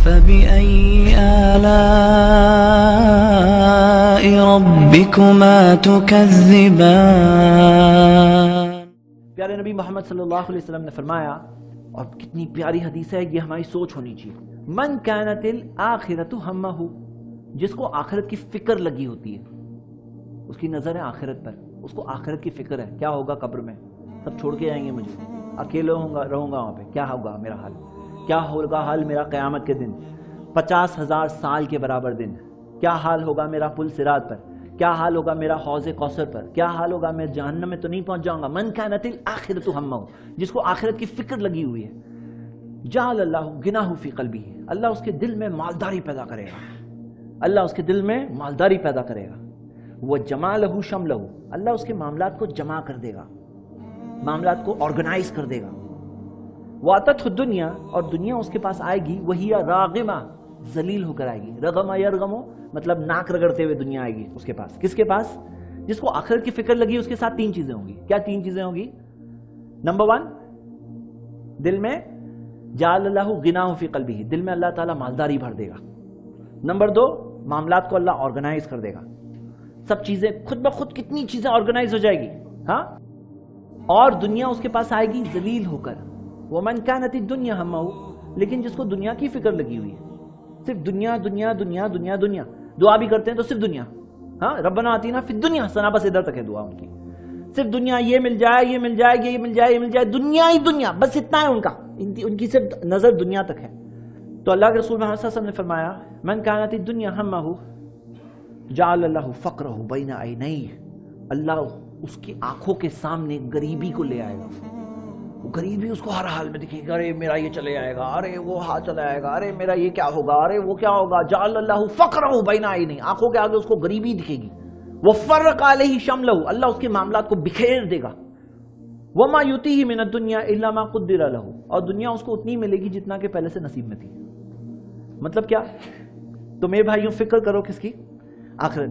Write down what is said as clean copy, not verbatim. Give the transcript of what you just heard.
فبأي آلاء ربكما تكذبان۔ پیارے نبی محمد صلی اللہ علیہ وسلم نے فرمایا، اور کتنی پیاری حدیث ہے، یہ ہماری سوچ ہونی چاہیے، من کانت الآخرۃ ہمہ، جس کو آخرت کی فکر لگی ہوتی ہے، اس کی نظر ہے آخرت پر، اس کو آخرت کی فکر ہے، کیا ہوگا قبر میں، سب چھوڑ کے آئیں گے مجھے، اکیلے رہوں گا وہاں پہ، کیا ہوگا میرا حال، کیا ہوگا حال میرا قیامت کے دن، 50,000 سال کے برابر دن، کیا حال ہوگا میرا پل صراط پر، کیا حال ہوگا میرا حوض کوثر پر، کیا حال ہوگا میں جہنم میں تو نہیں پہنچ جاؤں گا۔ من کانت الآخرۃ ہمہ، جس کو آخرت کی فکر لگی ہوئی ہے، جعل اللہ غناہ فی قلبہ، اللہ اس کے دل میں مالداری پیدا کرے گا، اللہ اس کے دل میں مالداری پیدا کرے گا، وجمع لہ شملہ، اللہ اس کے معاملات کو جمع کر دے گا، معاملات کو آرگنائز کر دے گا، واتتہ الدنیا، اور دنیا اس کے پاس آئے گی، وہی راغمہ، ذلیل ہو کر آئے گی، رغمہ یرغمو مطلب ناک رگڑتے ہوئے دنیا آئے گی اس کے پاس، کس کے پاس؟ جس کو آخرت کی فکر لگی، اس کے ساتھ 3 چیزیں ہوں گی، کیا 3 چیزیں ہوں گی؟ نمبر 1، دل میں جعل اللہ غناہ فی قلبہ، دل میں اللہ تعالیٰ مالداری بھر دے گا۔ نمبر 2، معاملات کو اللہ آرگنائز کر دے گا، سب چیزیں خود بخود کتنی چیزیں آرگنائز ہو جائے گی، ہاں، اور دنیا اس کے پاس آئے گی ذلیل ہو کر، ومن کانت الدنیا ہمہ، لیکن جس کو دنیا کی فکر لگی ہوئی ہے، صرف دنیا دنیا دنیا دنیا دنیا، دعا بھی کرتے ہیں تو صرف دنیا، ہاں، ربنا آتینا فی الدنیا حسنہ، بس ادھر تک ہے دعا ان کی، صرف دنیا، یہ مل جائے، یہ مل جائے، یہ مل جائے، یہ مل جائے، دنیا ہی دنیا، بس اتنا ہے ان کا، ان کی صرف نظر دنیا تک ہے۔ تو اللہ کے رسول محمد صلی اللہ علیہ وسلم نے فرمایا، من کانت الدنیا ہمہ جعل اللہ فقرہ بین عینیہ، اللہ اس کی آنکھوں کے سامنے غریبی کو لے آئے گا، وہ غریبی اس کو ہر حال میں دکھے گا، ارے میرا یہ چلے آئے گا، ارے وہ ہاتھ چلا آئے گا، ارے میرا یہ کیا ہوگا، ارے وہ کیا ہوگا، جعل اللہ فقرہ بین عینیہ، آنکھوں کے آگے اس کو غریبی دکھے گی، وفرق علیہ شملہ، اللہ اس کے معاملات کو بکھیر دے گا، وما یؤتیہ من الدنیا الا ما قدر لہ، اور دنیا اس کو اتنی ملے گی جتنا کہ پہلے سے نصیب میں تھی۔ مطلب کیا؟ تو میرے بھائیوں، فکر کرو کس کی؟ آخرت۔